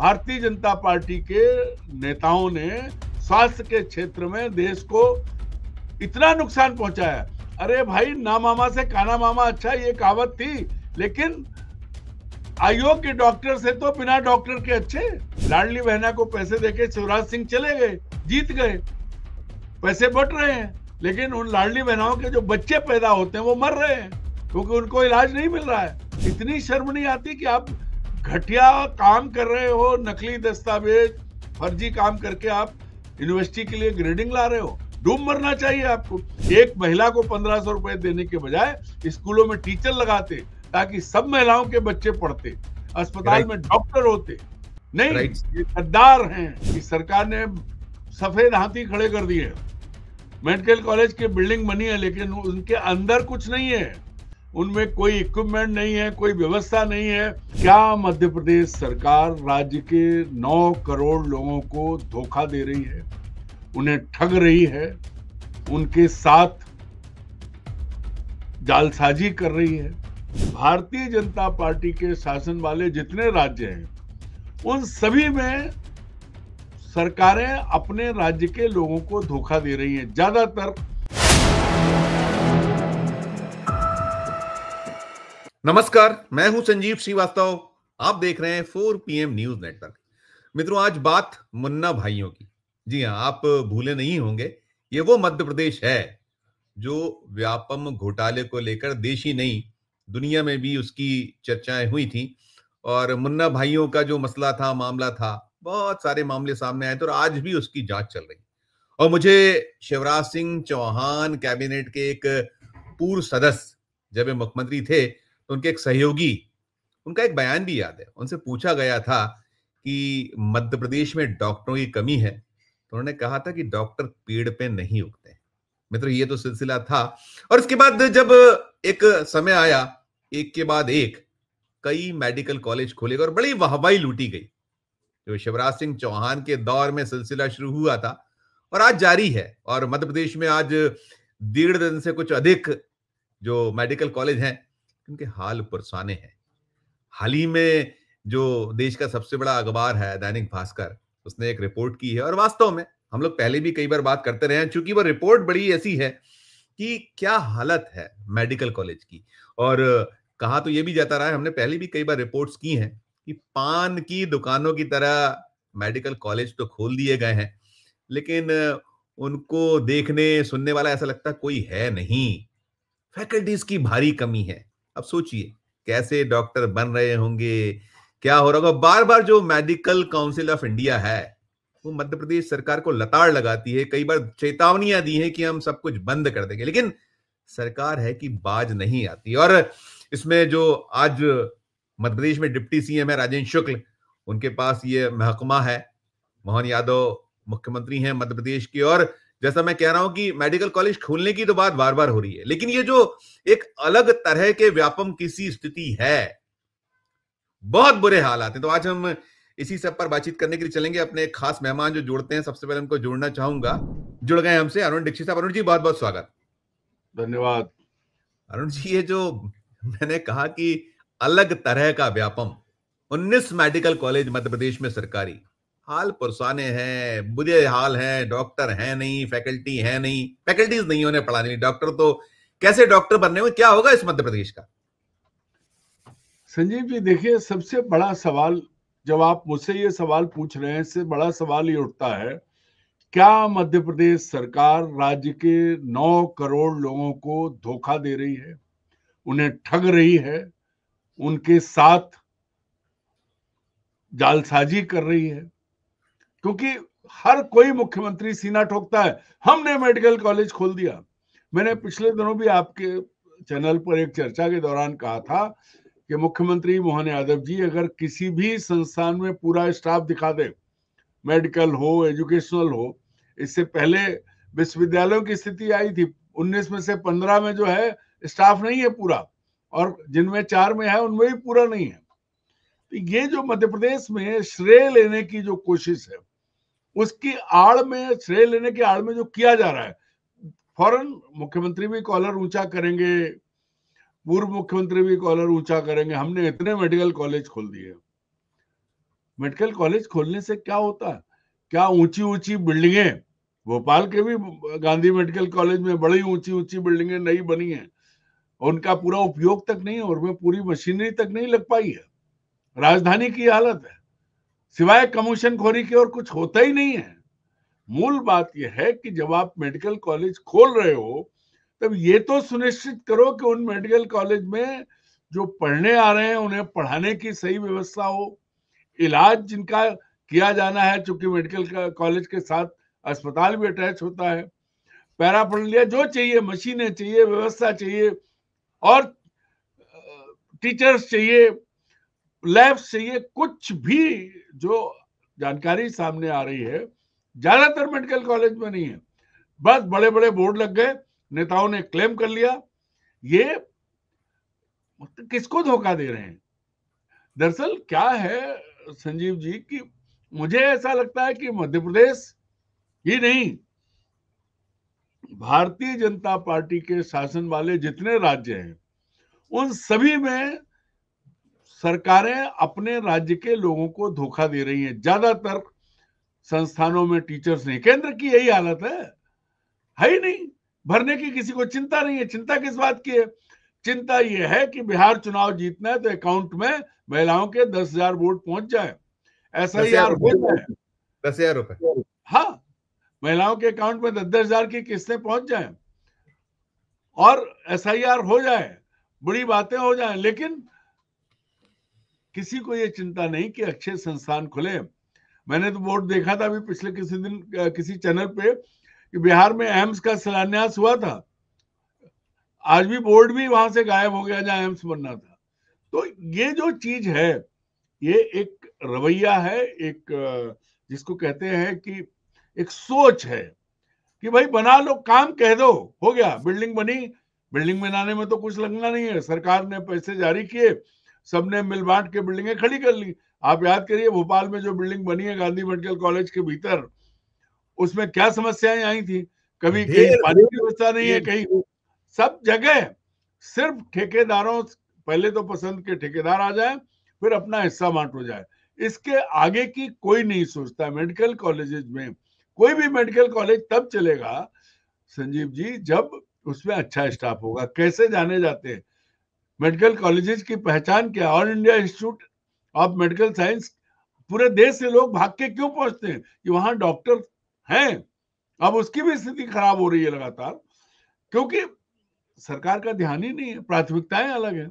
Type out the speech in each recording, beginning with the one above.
Bharatiya Janata party के नेताओं ने स्वास्थ्य के क्षेत्र में देश को इतना नुकसान पहुंचाया। अरे भाई, ना मामा से काना मामा अच्छा, ये कहावत थी, लेकिन अयोग्य डॉक्टर से तो बिना डॉक्टर के अच्छे। लाडली बहना को पैसे देके शिवराज सिंह चले गए, जीत गए, पैसे बट रहे हैं, लेकिन उन लाडली बहनाओं के जो बच्चे पैदा होते हैं वो मर रहे हैं क्योंकि उनको इलाज नहीं मिल रहा है। इतनी शर्म नहीं आती कि आप घटिया काम कर रहे हो, नकली दस्तावेज, फर्जी काम करके आप यूनिवर्सिटी के लिए ग्रेडिंग ला रहे हो। डूब मरना चाहिए आपको। एक महिला को 1500 रुपए देने के बजाय स्कूलों में टीचर लगाते ताकि सब महिलाओं के बच्चे पढ़ते, अस्पताल में डॉक्टर होते। नहीं, ये गद्दार हैं। इस सरकार ने सफेद हाथी खड़े कर दिए। मेडिकल कॉलेज की बिल्डिंग बनी है लेकिन उनके अंदर कुछ नहीं है, उनमें कोई इक्विपमेंट नहीं है, कोई व्यवस्था नहीं है। क्या मध्य प्रदेश सरकार राज्य के 9 करोड़ लोगों को धोखा दे रही है, उन्हें ठग रही है, उनके साथ जालसाजी कर रही है? भारतीय जनता पार्टी के शासन वाले जितने राज्य हैं उन सभी में सरकारें अपने राज्य के लोगों को धोखा दे रही हैं ज्यादातर। नमस्कार, मैं हूं संजीव श्रीवास्तव। आप देख रहे हैं 4 PM न्यूज नेटवर्क। मित्रों, आज बात मुन्ना भाइयों की। जी हां, आप भूले नहीं होंगे, ये वो मध्य प्रदेश है जो व्यापम घोटाले को लेकर देश ही नहीं दुनिया में भी उसकी चर्चाएं हुई थी। और मुन्ना भाइयों का जो मसला था, मामला था, बहुत सारे मामले सामने आए थे और आज भी उसकी जांच चल रही। और मुझे शिवराज सिंह चौहान कैबिनेट के एक पूर्व सदस्य, जब वे मुख्यमंत्री थे तो उनके एक सहयोगी, उनका एक बयान भी याद है। उनसे पूछा गया था कि मध्य प्रदेश में डॉक्टरों की कमी है, तो उन्होंने कहा था कि डॉक्टर पेड़ पे नहीं उगते। मित्रों, ये तो सिलसिला था। और इसके बाद जब एक समय आया, एक के बाद एक कई मेडिकल कॉलेज खोले गए और बड़ी वाहवाही लूटी गई। जो शिवराज सिंह चौहान के दौर में सिलसिला शुरू हुआ था और आज जारी है। और मध्य प्रदेश में आज 1.5 दर्जन से कुछ अधिक जो मेडिकल कॉलेज हैं, उनके हाल पुरसाने हैं। हाल ही में जो देश का सबसे बड़ा अखबार है दैनिक भास्कर, उसने एक रिपोर्ट की है। और वास्तव में हम लोग पहले भी कई बार बात करते रहे हैं, चूंकि वो रिपोर्ट बड़ी ऐसी है कि क्या हालत है मेडिकल कॉलेज की। और कहा तो ये भी जाता रहा है, हमने पहले भी कई बार रिपोर्ट्स की हैं कि पान की दुकानों की तरह मेडिकल कॉलेज तो खोल दिए गए हैं, लेकिन उनको देखने सुनने वाला ऐसा लगता कोई है नहीं। फैकल्टीज की भारी कमी है। अब सोचिए कैसे डॉक्टर बन रहे होंगे, क्या हो रहा होगा। बार बार जो मेडिकल काउंसिल ऑफ इंडिया है वो मध्य प्रदेश सरकार को लताड़ लगाती है, कई बार चेतावनियां दी है कि हम सब कुछ बंद कर देंगे, लेकिन सरकार है कि बाज नहीं आती। और इसमें जो आज मध्य प्रदेश में डिप्टी सीएम है राजेंद्र शुक्ल, उनके पास ये महकमा है। मोहन यादव मुख्यमंत्री हैं मध्य प्रदेश के। और जैसा मैं कह रहा हूं कि मेडिकल कॉलेज खोलने की तो बात बार बार हो रही है, लेकिन ये जो एक अलग तरह के व्यापम की सी स्थिति है, बहुत बुरे हालात हैं। तो आज हम इसी सब पर बातचीत करने के लिए चलेंगे। अपने एक खास मेहमान जो जुड़ते हैं, सबसे पहले उनको जोड़ना चाहूंगा। जुड़ गए हमसे अरुण दीक्षित साहब। अरुण जी, बहुत बहुत स्वागत। धन्यवाद। अरुण जी, ये जो मैंने कहा कि अलग तरह का व्यापम, 19 मेडिकल कॉलेज मध्य प्रदेश में सरकारी, हाल पुरसाने हैं, बुरे हाल हैं, डॉक्टर है नहीं, फैकल्टी है नहीं, फैकल्टीज नहीं होने पढ़ाने नहीं, डॉक्टर तो कैसे डॉक्टर बनने हुए, क्या होगा इस मध्य प्रदेश का? संजीव जी, देखिए, सबसे बड़ा सवाल, जब आप मुझसे ये सवाल पूछ रहे हैं, इससे बड़ा सवाल ये उठता है, क्या मध्य प्रदेश सरकार राज्य के 9 करोड़ लोगों को धोखा दे रही है, उन्हें ठग रही है, उनके साथ जालसाजी कर रही है? क्योंकि हर कोई मुख्यमंत्री सीना ठोकता है, हमने मेडिकल कॉलेज खोल दिया। मैंने पिछले दिनों भी आपके चैनल पर एक चर्चा के दौरान कहा था कि मुख्यमंत्री मोहन यादव जी अगर किसी भी संस्थान में पूरा स्टाफ दिखा दे, मेडिकल हो, एजुकेशनल हो, इससे पहले विश्वविद्यालयों की स्थिति आई थी, 19 में से 15 में जो है स्टाफ नहीं है पूरा, और जिनमें 4 में है उनमें भी पूरा नहीं है। तो ये जो मध्य प्रदेश में श्रेय लेने की जो कोशिश है, उसकी आड़ में, श्रेय लेने की आड़ में जो किया जा रहा है, फौरन मुख्यमंत्री भी कॉलर ऊंचा करेंगे, पूर्व मुख्यमंत्री भी कॉलर ऊंचा करेंगे, हमने इतने मेडिकल कॉलेज खोल दिए। मेडिकल कॉलेज खोलने से क्या होता है? क्या ऊंची ऊंची बिल्डिंगें, भोपाल के भी गांधी मेडिकल कॉलेज में बड़ी ऊंची ऊंची बिल्डिंगें नई बनी हैं, उनका पूरा उपयोग तक नहीं है, और में पूरी मशीनरी तक नहीं लग पाई है। राजधानी की हालत है, सिवाय कमीशन खोरी के और कुछ होता ही नहीं है। मूल बात यह है कि जब आप मेडिकल कॉलेज खोल रहे हो तब ये तो सुनिश्चित करो कि उन मेडिकल कॉलेज में जो पढ़ने आ रहे हैं उन्हें पढ़ाने की सही व्यवस्था हो, इलाज जिनका किया जाना है, चूंकि मेडिकल कॉलेज के साथ अस्पताल भी अटैच होता है, पैराफर्नालिया जो चाहिए, मशीनें चाहिए, व्यवस्था चाहिए, और टीचर्स चाहिए, लैब्स चाहिए, कुछ भी जो जानकारी सामने आ रही है ज्यादातर मेडिकल कॉलेज में नहीं है। बस बड़े बड़े बोर्ड लग गए, नेताओं ने क्लेम कर लिया। ये किसको धोखा दे रहे हैं? दरअसल क्या है संजीव जी कि मुझे ऐसा लगता है कि मध्य प्रदेश ही नहीं, भारतीय जनता पार्टी के शासन वाले जितने राज्य हैं उन सभी में सरकारें अपने राज्य के लोगों को धोखा दे रही हैं। ज्यादातर संस्थानों में टीचर्स नहीं, केंद्र की यही हालत है ही नहीं, भरने की किसी को चिंता नहीं है। चिंता किस बात की है? चिंता यह है कि बिहार चुनाव जीतना है तो अकाउंट में महिलाओं के 10,000 वोट पहुंच जाए, SIR हो जाए, 10,000 रुपए, हाँ, महिलाओं के अकाउंट में 10,000 की किस्तें पहुंच जाए और SIR हो जाए, बड़ी बातें हो जाए। लेकिन किसी को यह चिंता नहीं कि अच्छे संस्थान खुले। मैंने तो बोर्ड देखा था अभी पिछले किसी दिन किसी चैनल पे कि बिहार में एम्स का शिलान्यास हुआ था, आज भी बोर्ड भी वहां से गायब हो गया जहां एम्स बनना था। तो ये जो चीज है, ये एक रवैया है, एक जिसको कहते हैं कि एक सोच है कि भाई बना लो, काम कह दो, हो गया, बिल्डिंग बनी। बिल्डिंग बनाने में तो कुछ लगना नहीं है, सरकार ने पैसे जारी किए, सबने मिल बांट के बिल्डिंगें खड़ी कर ली। आप याद करिए भोपाल में जो बिल्डिंग बनी है गांधी मेडिकल कॉलेज के भीतर, उसमें क्या समस्याएं आई थी? कभी कहीं पानी की व्यवस्था नहीं है, कहीं सब जगह सिर्फ ठेकेदारों, पहले तो पसंद के ठेकेदार आ जाए, फिर अपना हिस्सा बांट हो जाए, इसके आगे की कोई नहीं सोचता। मेडिकल कॉलेजेस में कोई भी मेडिकल कॉलेज तब चलेगा संजीव जी जब उसमें अच्छा स्टाफ होगा। कैसे जाने जाते हैं मेडिकल कॉलेजेस की पहचान क्या? All India institute of medical science, पूरे देश से लोग भाग के क्यों पहुंचते हैं कि वहां डॉक्टर हैं। अब उसकी भी स्थिति खराब हो रही है लगातार, क्योंकि सरकार का ध्यान ही नहीं है, प्राथमिकताएं अलग है।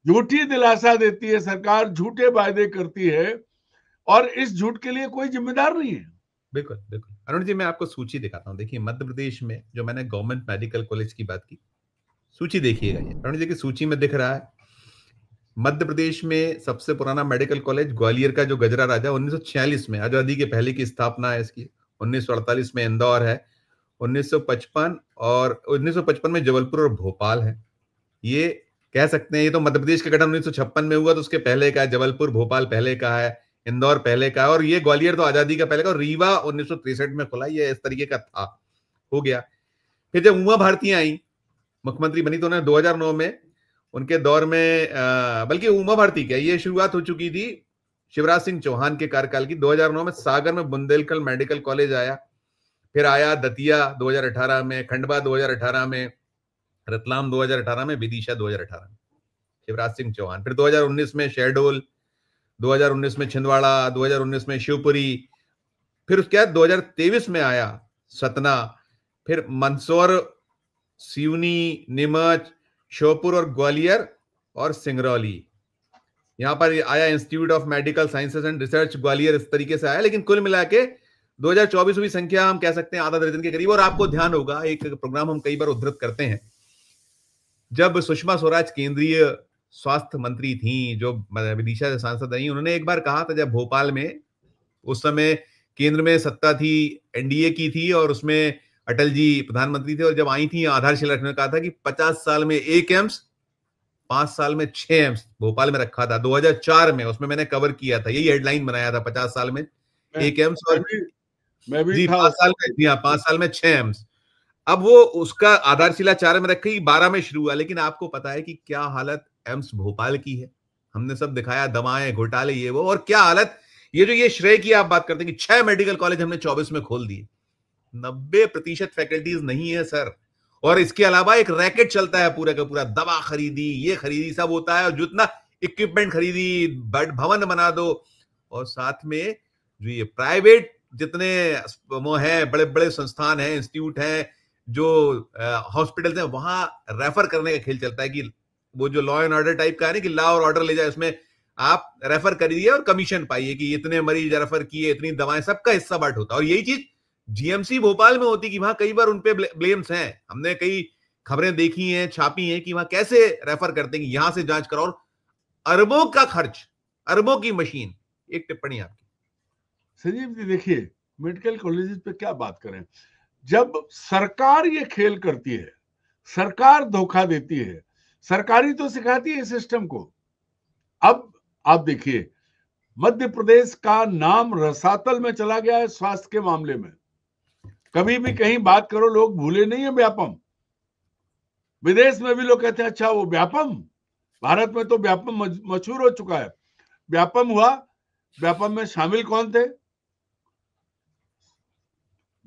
झूठी दिलासा देती है सरकार, झूठे वायदे करती है, और इस झूठ के लिए कोई जिम्मेदार नहीं है। बिल्कुल बिल्कुल। अरुण जी, मैं आपको सूची दिखाता हूँ। देखिए, मध्य प्रदेश में जो मैंने गवर्नमेंट मेडिकल कॉलेज की बात की, सूची देखिएगा। ये अरुण जी की सूची में दिख रहा है मध्य प्रदेश में सबसे पुराना मेडिकल कॉलेज ग्वालियर का, जो गजरा राजा 1946 में, आजादी के पहले की स्थापना है इसकी। 1948 में इंदौर है, 1955 और 1955 में जबलपुर और भोपाल है। ये कह सकते हैं, ये तो मध्य प्रदेश का गठन 1956 में हुआ, तो उसके पहले का है। जबलपुर भोपाल पहले का है, इंदौर पहले का है, और ये ग्वालियर तो आजादी का पहले का, और रीवा 1963 में खुला। ये इस तरीके का था, हो गया। फिर जब उमा भारती आई, मुख्यमंत्री बनी, तो उन्होंने 2009 में, उनके दौर में, बल्कि उमा भारती क्या, ये शुरुआत हो चुकी थी शिवराज सिंह चौहान के कार्यकाल की। 2009 में सागर में बुंदेलखंड मेडिकल कॉलेज आया, फिर आया दतिया 2018 में, खंडवा 2018 में, रतलाम 2018 में, विदिशा 2018 में, शिवराज सिंह चौहान। फिर 2019 में शहडोल, 2019 में छिंदवाड़ा, 2019 में शिवपुरी, फिर उसके बाद 2023 में आया सतना, फिर मंदसौर, सिवनी, नीमच, श्योपुर और ग्वालियर और सिंगरौली। यहां पर आया institute of medical sciences and research Gwalior, इस तरीके से आया। लेकिन कुल मिला के 2024 संख्या हम कह सकते हैं आधा दर्जन के करीब। और आपको ध्यान होगा, एक प्रोग्राम हम कई बार उद्धृत करते हैं, जब सुषमा स्वराज केंद्रीय स्वास्थ्य मंत्री थी, जो विदिशा से सांसद रही, उन्होंने एक बार कहा था, जब भोपाल में उस समय केंद्र में सत्ता थी, एनडीए की थी, और उसमें अटल जी प्रधानमंत्री थे, और जब आई थी आधारशिला रखने, कहा था कि 50 साल में 1 एम्स, 5 साल में 6 एम्स भोपाल में रखा था। 2004 में उसमें मैंने कवर किया था, यही हेडलाइन बनाया था, 50 साल में 1 एम्स, और मैं भी जी था 5 साल में, जी हाँ, 5 साल में 6 एम्स। अब वो उसका आधारशिला 4 में रखी, 12 में शुरू हुआ। लेकिन आपको पता है कि क्या हालत एम्स भोपाल की है? हमने सब दिखाया, दवाएं, घोटाले, ये वो, और क्या हालत। ये श्रेय की आप बात करते हैं कि 6 मेडिकल कॉलेज हमने 24 में खोल दिए, 90% फैकल्टीज नहीं है सर। और इसके अलावा एक रैकेट चलता है पूरा का पूरा, दवा खरीदी, ये खरीदी, सब होता है, और जितना इक्विपमेंट खरीदी, भवन बना दो, और साथ में जो ये प्राइवेट जितने वो हैं, बड़े बड़े संस्थान हैं, इंस्टीट्यूट हैं, जो हॉस्पिटल्स हैं, वहां रेफर करने का खेल चलता है कि वो जो लॉ एंड ऑर्डर टाइप का है ना, कि लॉ और ऑर्डर ले जाए, उसमें आप रेफर करिए और कमीशन पाइए कि इतने मरीज रेफर किए, इतनी दवाएं, सबका हिस्सा बांट होता है। और यही चीज जीएमसी भोपाल में होती कि वहां कई बार उनपे ब्लेम्स हैं, हमने कई खबरें देखी हैं, छापी हैं कि वहां कैसे रेफर करते हैं कि यहां से जांच कराओ, अरबों का खर्च, अरबों की मशीन। एक टिप्पणी आपकी। संजीव जी देखिए, मेडिकल कॉलेजेस पे क्या बात करें, जब सरकार ये खेल करती है, सरकार धोखा देती है, सरकारी तो सिखाती है सिस्टम को। अब आप देखिए, मध्य प्रदेश का नाम रसातल में चला गया है स्वास्थ्य के मामले में। कभी भी कहीं बात करो, लोग भूले नहीं है व्यापम। विदेश में भी लोग कहते हैं अच्छा वो व्यापम, भारत में तो व्यापम मशहूर हो चुका है। व्यापम हुआ, व्यापम में शामिल कौन थे?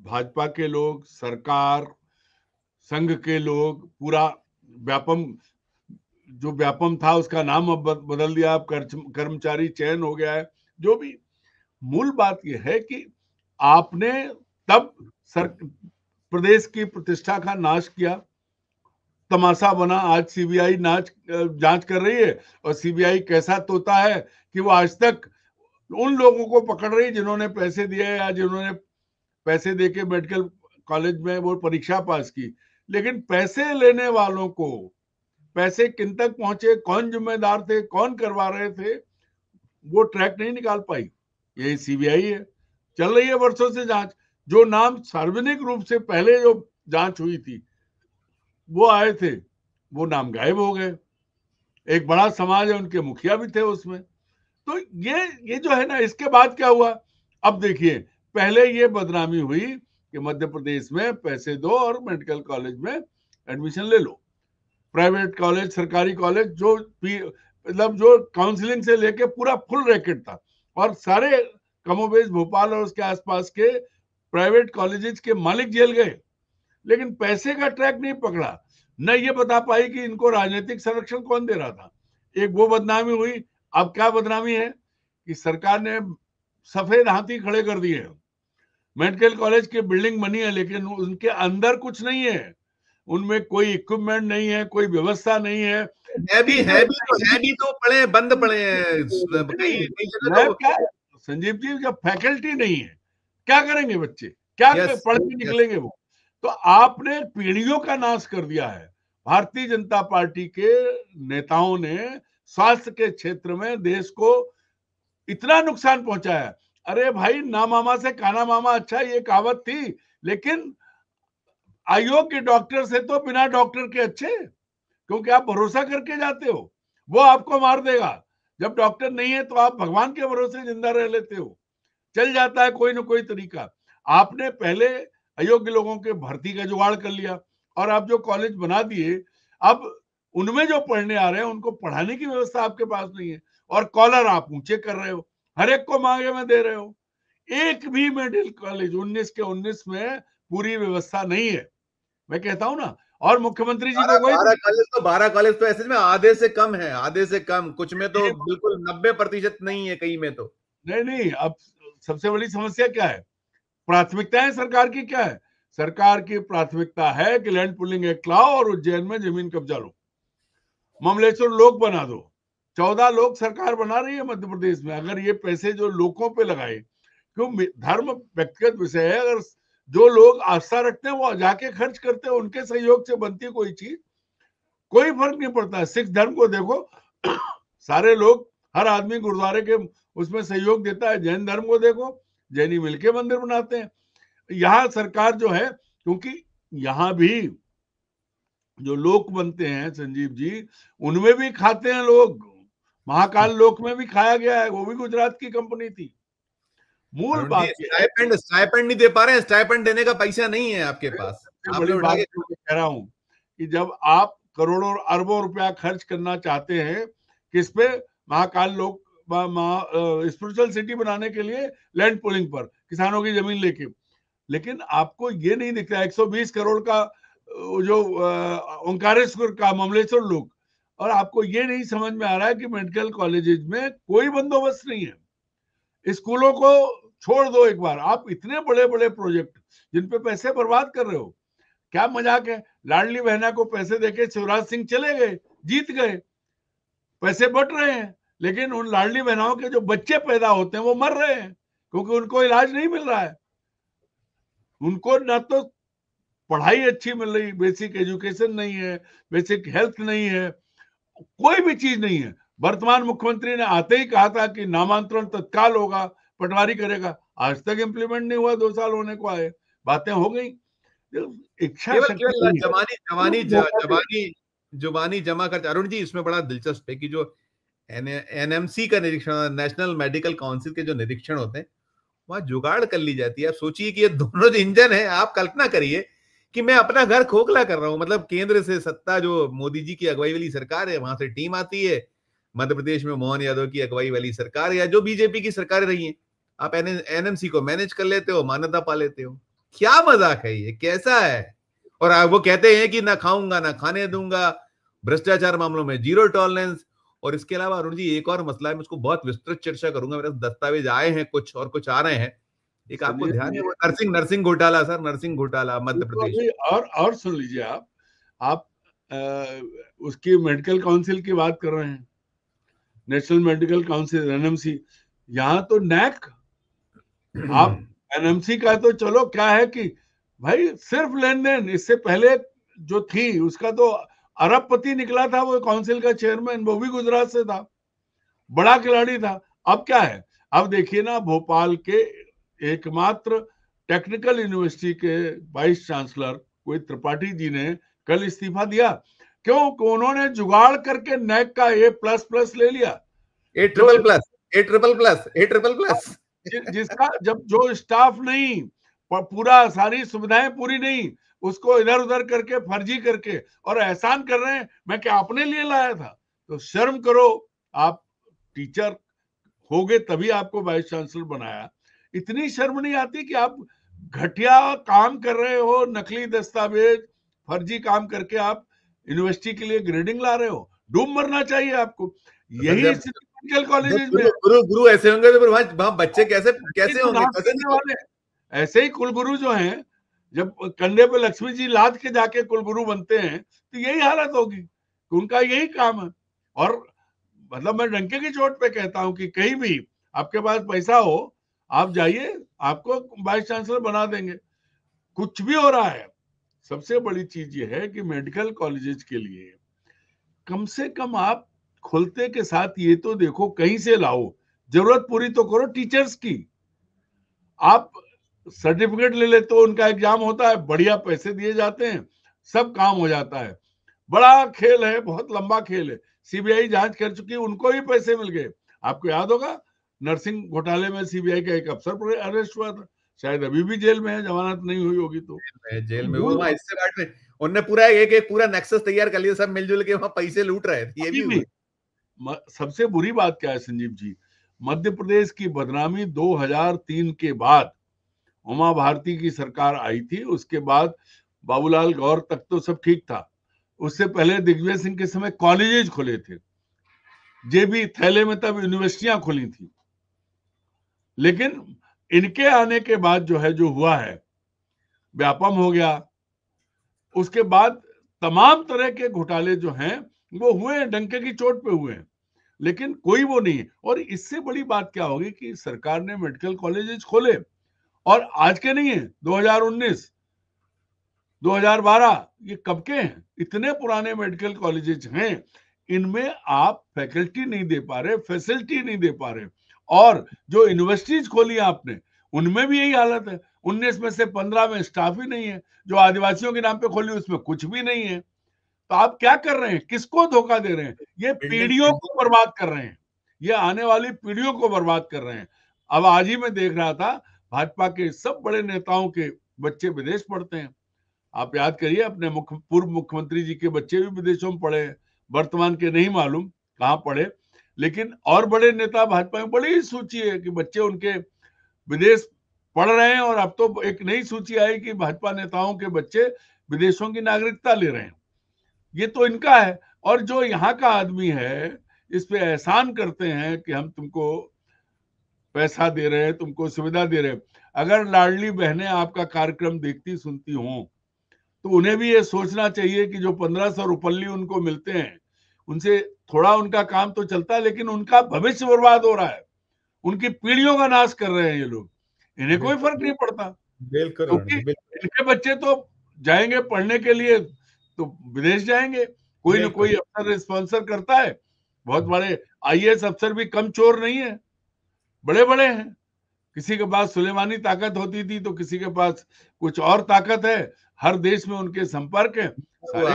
भाजपा के लोग, सरकार, संघ के लोग, पूरा व्यापम, जो व्यापम था उसका नाम अब बदल दिया, अब कर्मचारी चयन हो गया है। जो भी मूल बात यह है कि आपने तब प्रदेश की प्रतिष्ठा का नाश किया, तमाशा बना। आज सीबीआई जांच कर रही है, और सीबीआई कैसा तोता है कि वो आज तक उन लोगों को पकड़ रही जिन्होंने पैसे दिए या जिन्होंने पैसे देके मेडिकल कॉलेज में वो परीक्षा पास की। लेकिन पैसे लेने वालों को, पैसे किन तक पहुंचे, कौन जिम्मेदार थे, कौन करवा रहे थे, वो ट्रैक नहीं निकाल पाई। यही सीबीआई है, चल रही है वर्षों से जांच। जो नाम सार्वजनिक रूप से पहले जो जांच हुई थी वो आए थे, वो नाम गायब हो गए। एक बड़ा समाज है, उनके मुखिया भी थे उसमें। तो ये जो है ना, इसके बाद क्या हुआ? अब देखिए, पहले ये बदनामी हुई कि मध्य प्रदेश में पैसे दो और मेडिकल कॉलेज में एडमिशन ले लो। प्राइवेट कॉलेज, सरकारी कॉलेज, जो मतलब जो काउंसलिंग से लेके पूरा फुल रैकेट था, और सारे कमोबेश भोपाल और उसके आसपास के प्राइवेट कॉलेजेस के मालिक जेल गए। लेकिन पैसे का ट्रैक नहीं पकड़ा, न ये बता पाई कि इनको राजनीतिक संरक्षण कौन दे रहा था। एक वो बदनामी हुई। अब क्या बदनामी है कि सरकार ने सफेद हाथी खड़े कर दिए हैं। मेडिकल कॉलेज की बिल्डिंग बनी है, लेकिन उनके अंदर कुछ नहीं है, उनमें कोई इक्विपमेंट नहीं है, कोई व्यवस्था नहीं है। है भी तो पड़े, बंद पड़े हैं कई जगह तो। क्या संजीव जी, जब फैकल्टी नहीं है क्या करेंगे बच्चे, क्या पढ़ के निकलेंगे वो? तो आपने पीढ़ियों का नाश कर दिया है। भारतीय जनता पार्टी के नेताओं ने स्वास्थ्य के क्षेत्र में देश को इतना नुकसान पहुंचाया। अरे भाई, ना मामा से काना मामा अच्छा, ये कहावत थी, लेकिन अयोग्य डॉक्टर से तो बिना डॉक्टर के अच्छे, क्योंकि आप भरोसा करके जाते हो, वो आपको मार देगा। जब डॉक्टर नहीं है तो आप भगवान के भरोसे जिंदा रह लेते हो, चल जाता है कोई ना कोई तरीका। आपने पहले अयोग्य लोगों के भर्ती का जुगाड़ कर लिया, और आप जो कॉलेज बना दिए, अब उनमें जो पढ़ने आ रहे हैं उनको पढ़ाने की व्यवस्था आपके पास नहीं है, और कॉलर आप ऊंचे कर रहे हो, हर एक को मांगे में दे रहे हो। एक भी मेडिकल कॉलेज 19 के 19 में पूरी व्यवस्था नहीं है, मैं कहता हूं ना। और मुख्यमंत्री जी को 12 कॉलेज तो ऐसे में आधे से कम है, आधे से कम, कुछ में तो बिल्कुल 90% नहीं है, कहीं में तो नहीं। अब सबसे बड़ी समस्या क्या है? प्राथमिकताएं सरकार की क्या है? सरकार की प्राथमिकता है कि लैंड पुलिंग एक्ट लाओ और उज्जैन में जमीन कब्जा लो, ममलेश्वर लोक बना दो। 14 लोक सरकार बना रही है मध्य प्रदेश में। अगर ये पैसे जो लोगों पे लगाए, क्यों, धर्म व्यक्तिगत विषय है, अगर जो लोग आस्था रखते हैं वो जाके खर्च करते हैं, उनके सहयोग से बनती है कोई चीज, कोई फर्क नहीं पड़ता है। सिख धर्म को देखो, सारे लोग, हर आदमी गुरुद्वारे के उसमें सहयोग देता है। जैन धर्म को देखो, जैनी मिलके मंदिर बनाते हैं। यहाँ सरकार जो है, क्योंकि यहाँ भी जो लोक बनते हैं संजीव जी, उनमें भी खाते हैं लोग। महाकाल लोक में भी खाया गया है, वो भी गुजरात की कंपनी थी। मूल बात स्टाइपेंड नहीं दे पा रहे हैं, स्टाइपेंड देने का पैसा नहीं है आपके पास। बड़ी बात कह रहा हूं कि जब आप करोड़ों अरबों रुपया खर्च करना चाहते हैं किस पे, महाकाल लोक स्पिरिचुअल सिटी बनाने के लिए लैंड पुलिंग पर किसानों की जमीन लेके। लेकिन आपको ये नहीं दिख रहा 120 करोड़ का जो ओंकारेश्वर का ममलेश्वर लोक, और आपको ये नहीं समझ में आ रहा है कि मेडिकल कॉलेजेस में कोई बंदोबस्त नहीं है। स्कूलों को छोड़ दो एक बार, आप इतने बड़े बड़े प्रोजेक्ट जिन पे पैसे बर्बाद कर रहे हो, क्या मजाक है। लाडली बहना को पैसे देके शिवराज सिंह चले गए, जीत गए, पैसे बट रहे हैं, लेकिन उन लाडली बहनाओं के जो बच्चे पैदा होते हैं वो मर रहे हैं क्योंकि उनको इलाज नहीं मिल रहा है। उनको ना तो पढ़ाई अच्छी मिल रही, बेसिक एजुकेशन नहीं है, बेसिक हेल्थ नहीं है, कोई भी चीज नहीं है। वर्तमान मुख्यमंत्री ने आते ही कहा था कि नामांतरण तत्काल होगा, पटवारी करेगा, आज तक इम्प्लीमेंट नहीं हुआ, 2 साल होने को आए, बातें हो गई। इच्छा केवल शक्ति केवल नहीं है। जवानी जवानी जवानी जुबानी जमा कर। अरुण जी, इसमें बड़ा दिलचस्प है कि जो एनएमसी का निरीक्षण, नेशनल मेडिकल काउंसिल के जो निरीक्षण होते हैं, वहां जुगाड़ कर ली जाती है। आप सोचिए कि ये दोनों जो इंजन है, आप कल्पना करिए कि मैं अपना घर खोखला कर रहा हूं, मतलब केंद्र से सत्ता जो मोदी जी की अगुवाई वाली सरकार है, वहां से टीम आती है, मध्य प्रदेश में मोहन यादव की अगुवाई वाली सरकार या जो बीजेपी की सरकारें रही हैं, आप एनएमसी को मैनेज कर लेते हो, मान्यता पा लेते हो। क्या मजाक है ये, कैसा है? और वो कहते हैं कि ना खाऊंगा ना खाने दूंगा, भ्रष्टाचार मामलों में जीरो टॉलरेंस। और इसके अलावा अरुण जी, एक और मसला है, मैं उसको बहुत विस्तृत चर्चा करूंगा, मेरे दस्तावेज आए हैं कुछ और कुछ आ रहे हैं। एक आपको ध्यान है वो नरसिंह घोटाला, सर, नरसिंह घोटाला मध्य प्रदेश। और सुन लीजिए, आप उसकी मेडिकल काउंसिल की बात कर रहे हैं, नेशनल मेडिकल काउंसिल एनएमसी, यहाँ तो नैक। आप एनएमसी का तो चलो क्या है कि भाई सिर्फ लेन देन, इससे पहले जो थी उसका तो अरबपति निकला था वो काउंसिल का चेयरमैन, वो भी गुजरात से था, बड़ा खिलाड़ी था। अब क्या है, अब देखिए ना, भोपाल के एकमात्र टेक्निकल यूनिवर्सिटी के वाइस चांसलर कोई त्रिपाठी जी ने कल इस्तीफा दिया। क्यों? उन्होंने जुगाड़ करके नैक का A++ ले लिया, ए ट्रिपल प्लस। जिसका जब जो स्टाफ नहीं, पूरा सारी सुविधाएं पूरी नहीं, उसको इधर उधर करके फर्जी करके और एहसान कर रहे हैं मैं क्या अपने लिए लाया था। तो शर्म करो, आप टीचर होगे तभी आपको वाइस चांसलर बनाया। इतनी शर्म नहीं आती कि आप घटिया काम कर रहे हो, नकली दस्तावेज फर्जी काम करके आप यूनिवर्सिटी के लिए ग्रेडिंग ला रहे हो। डूब मरना चाहिए आपको। यही स्थिति मेडिकल कॉलेजेस में। गुरु ऐसे होंगे तो फिर वहां बच्चे कैसे होंगे? ऐसे ही कुलगुरु जो हैं, जब कंधे पे लक्ष्मी जी लाद के जाके कुलगुरु बनते हैं तो यही हालत होगी, उनका यही काम है। और मतलब मैं डंके की चोट पे कहता हूं कि कहीं भी आपके पास पैसा हो, आप जाइए, आपको वाइस चांसलर बना देंगे। कुछ भी हो रहा है। सबसे बड़ी चीज ये है कि मेडिकल कॉलेजेस के लिए कम से कम आप खुलते के साथ ये तो देखो, कहीं से लाओ, जरूरत पूरी तो करो टीचर्स की। आप सर्टिफिकेट ले लेते हो, उनका एग्जाम होता है, बढ़िया पैसे दिए जाते हैं, सब काम हो जाता है। बड़ा खेल है, बहुत लंबा खेल है। सीबीआई जांच कर चुकी है, उनको भी पैसे मिल गए। आपको याद होगा नरसिंह घोटाले में सीबीआई का एक अफसर अरेस्ट हुआ था, शायद अभी भी जेल में है, जमानत नहीं हुई होगी तो। जेल में वो वहां इससे बात में उन्होंने पूरा एक पूरा नेक्सस तैयार कर लिया, सब मिलजुल के वहां पैसे लूट रहे थे। ये भी हुआ। सबसे बुरी बात क्या है संजीव जी, मध्य प्रदेश की बदनामी 2003 के बाद उमा भारती की सरकार आई थी, उसके बाद बाबूलाल गौर तक तो सब ठीक था। उससे पहले दिग्विजय सिंह के समय कॉलेजेस खुले थे, जेबी थैले में तब यूनिवर्सिटियां खुली थी। लेकिन इनके आने के बाद जो है, जो हुआ है, व्यापम हो गया, उसके बाद तमाम तरह के घोटाले जो हैं वो हुए हैं, डंके की चोट पे हुए हैं, लेकिन कोई वो नहीं है। और इससे बड़ी बात क्या होगी कि सरकार ने मेडिकल कॉलेजेस खोले, और आज के नहीं है, 2019 2012 ये कब के हैं, इतने पुराने मेडिकल कॉलेजेस हैं। इनमें आप फैकल्टी नहीं दे पा रहे, फैसिलिटी नहीं दे पा रहे। और जो यूनिवर्सिटीज खोली आपने, उनमें भी यही हालत है। 19 में से 15 में स्टाफ ही नहीं है। जो आदिवासियों के नाम पे खोली उसमें कुछ भी नहीं है। तो आप क्या कर रहे हैं, किसको धोखा दे रहे हैं? ये पीढ़ियों को बर्बाद कर रहे हैं, ये आने वाली पीढ़ियों को बर्बाद कर रहे हैं। अब आज ही मैं देख रहा था, भाजपा के सब बड़े नेताओं के बच्चे विदेश पढ़ते हैं। आप याद करिए, अपने पूर्व मुख्यमंत्री जी के बच्चे भी विदेशों में पढ़े हैं, वर्तमान के नहीं मालूम कहाँ पढ़े। लेकिन और बड़े नेता भाजपा में बड़ी सूची है कि बच्चे उनके विदेश पढ़ रहे हैं, और अब तो एक नई सूची आई कि भाजपा नेताओं के बच्चे विदेशों की नागरिकता ले रहे हैं। ये तो इनका है। और जो यहाँ का आदमी है इस पे एहसान करते हैं कि हम तुमको पैसा दे रहे हैं, तुमको सुविधा दे रहे हैं। अगर लाडली बहनें आपका कार्यक्रम देखती सुनती हों तो उन्हें भी ये सोचना चाहिए कि जो 1500 रुपल्ली उनको मिलते हैं उनसे थोड़ा उनका काम तो चलता है, लेकिन उनका भविष्य बर्बाद हो रहा है, उनकी पीढ़ियों का नाश कर रहे हैं ये लोग। इन्हें कोई फर्क नहीं पड़ता, क्योंकि इनके बच्चे तो जाएंगे पढ़ने के लिए तो विदेश जाएंगे, कोई ना कोई अफसर स्पॉन्सर करता है। बहुत बड़े आईएएस अफसर भी कम चोर नहीं है, बड़े बड़े हैं। किसी के पास सुलेमानी ताकत होती थी तो किसी के पास कुछ और ताकत है, हर देश में उनके संपर्क है। तो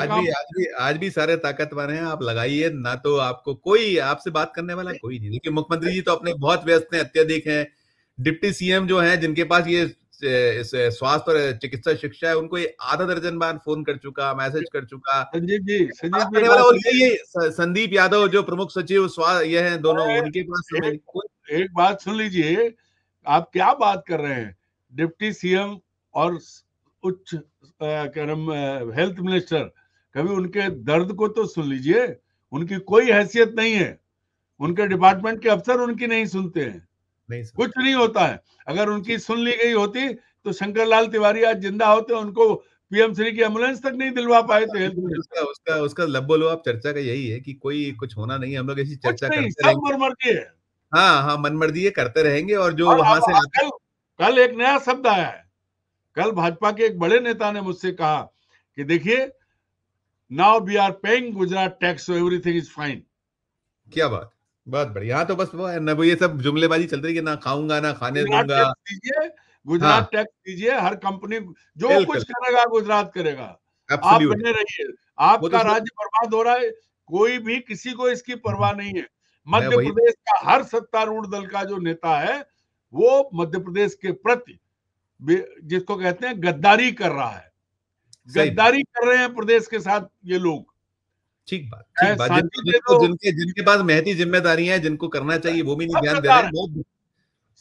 आज भी सारे ताकतवर हैं, आप लगाइए ना, तो आपको कोई आपसे बात करने वाला कोई नहीं। देखिए मुख्यमंत्री जी तो अपने बहुत व्यस्त हैं, अत्यधिक हैं। डिप्टी सीएम जो हैं जिनके पास ये स्वास्थ्य और चिकित्सा शिक्षा है, उनको ये आधा दर्जन बार फोन कर चुका, मैसेज कर चुका। संजीव जी ये संदीप यादव जो प्रमुख सचिव स्वास्थ्य ये हैं दोनों, उनके पास एक बात सुन लीजिए, आप क्या बात कर रहे हैं? डिप्टी सीएम और उच्च हेल्थ मिनिस्टर, कभी उनके दर्द को तो सुन लीजिए। उनकी कोई हैसियत नहीं है, उनके डिपार्टमेंट के अफसर उनकी नहीं सुनते हैं, कुछ नहीं होता है। अगर उनकी सुन ली गई होती तो शंकर लाल तिवारी आज जिंदा होते, उनको पीएम श्री की एम्बुलेंस तक नहीं दिलवा पाए थे। उसका लब बोलो आप, चर्चा का यही है कि कोई कुछ होना नहीं, हम लोग ऐसी चर्चा करते रहेंगे, सब मनमर्जी है। हाँ, मनमर्जी करते रहेंगे। और जो वहां से कल एक नया शब्द आया है, कल भाजपा के एक बड़े नेता ने मुझसे कहा कि देखिए, now we are paying Gujarat tax so everything is fine. क्या बात, बहुत बढ़िया। हाँ, तो बस वो ये सब जुमलेबाजी चल रही है, ना खाऊंगा ना खाने दूंगा। गुजरात टैक्स दीजिए, हर कंपनी जो कुछ करेगा गुजरात करेगा, आप बने रहिए। आपका राज्य बर्बाद हो रहा है, कोई भी किसी को इसकी परवाह नहीं है। मध्य प्रदेश का हर सत्तारूढ़ दल का जो नेता है वो मध्य प्रदेश के प्रति, जिसको कहते हैं गद्दारी कर रहा है, गद्दारी कर रहे हैं प्रदेश के साथ ये लोग। ठीक बात। जिनके पास महती जिम्मेदारी है, जिनको करना चाहिए वो भी नहीं ध्यान दे रहे हैं,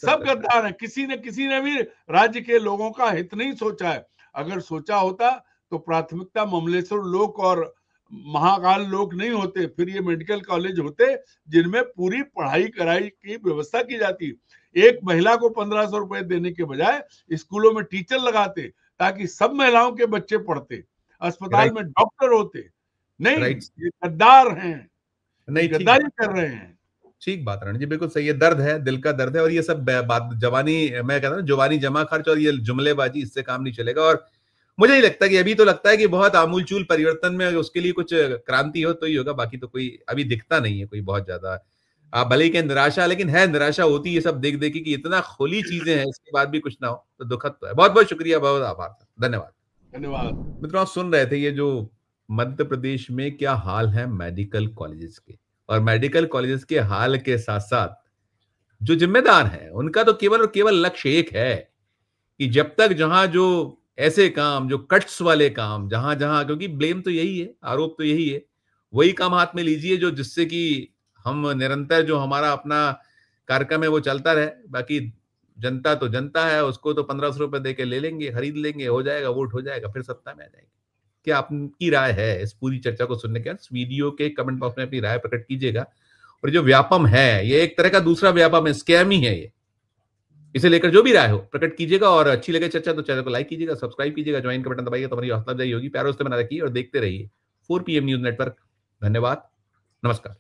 सब गद्दार है। किसी ने भी राज्य के लोगों का हित नहीं सोचा है। अगर सोचा होता तो प्राथमिकता ममलेश्वर लोक और महाकाल लोक नहीं होते, फिर ये मेडिकल कॉलेज होते जिनमें पूरी पढ़ाई कराई की व्यवस्था की जाती। एक महिला को 1500 रुपए देने के बजाय स्कूलों में टीचर लगाते ताकि सब महिलाओं के बच्चे पढ़ते, अस्पताल में डॉक्टर होते। नहीं, ये गद्दार हैं, गद्दारी कर रहे हैं। ठीक बात रण जी, बिल्कुल सही है। दर्द है, दिल का दर्द है। और ये सब बात जवानी, मैं कहता हूँ जवानी जमा खर्च और ये जुमलेबाजी, इससे काम नहीं चलेगा। और मुझे ही लगता है कि अभी तो लगता है कि बहुत आमूलचूल परिवर्तन में उसके लिए कुछ क्रांति हो तो ही होगा, बाकी तो कोई अभी दिखता नहीं है कोई बहुत ज्यादा। आप भले ही कहें निराशा, लेकिन है निराशा होती है सब देख देख कि इतना खुली चीजें हैं, इसके बाद भी कुछ ना हो तो दुखद तो है। बहुत बहुत शुक्रिया, बहुत आभार, धन्यवाद। मित्रों, आप सुन रहे थे ये जो मध्य प्रदेश में क्या हाल है मेडिकल कॉलेजेस के, और मेडिकल कॉलेजेस के हाल के साथ साथ जो जिम्मेदार हैं उनका तो केवल और केवल लक्ष्य एक है कि जब तक जहां जो ऐसे काम, जो कट्स वाले काम, जहां जहां, क्योंकि ब्लेम तो यही है, आरोप तो यही है, वही काम हाथ में लीजिए जो जिससे कि हम निरंतर जो हमारा अपना कार्यक्रम है वो चलता रहे। बाकी जनता तो जनता है, उसको तो 1500 रुपए दे के ले लेंगे, खरीद लेंगे, हो जाएगा, वोट हो जाएगा, फिर सत्ता में आ जाएंगे। क्या आपकी राय है इस पूरी चर्चा को सुनने के बाद? इस वीडियो के कमेंट बॉक्स में अपनी राय प्रकट कीजिएगा। और जो व्यापम है, ये एक तरह का दूसरा व्यापम है, स्कैम ही है ये, इसे लेकर जो भी राय हो प्रकट कीजिएगा। और अच्छी लगे चर्चा तो चैनल को लाइक कीजिएगा, सब्सक्राइब कीजिएगा, ज्वाइन का बटन दबाइए तो हमारी हौसला अफजाई होगी। प्यार से बना रखिए और देखते रहिए 4 PM न्यूज नेटवर्क। धन्यवाद, नमस्कार।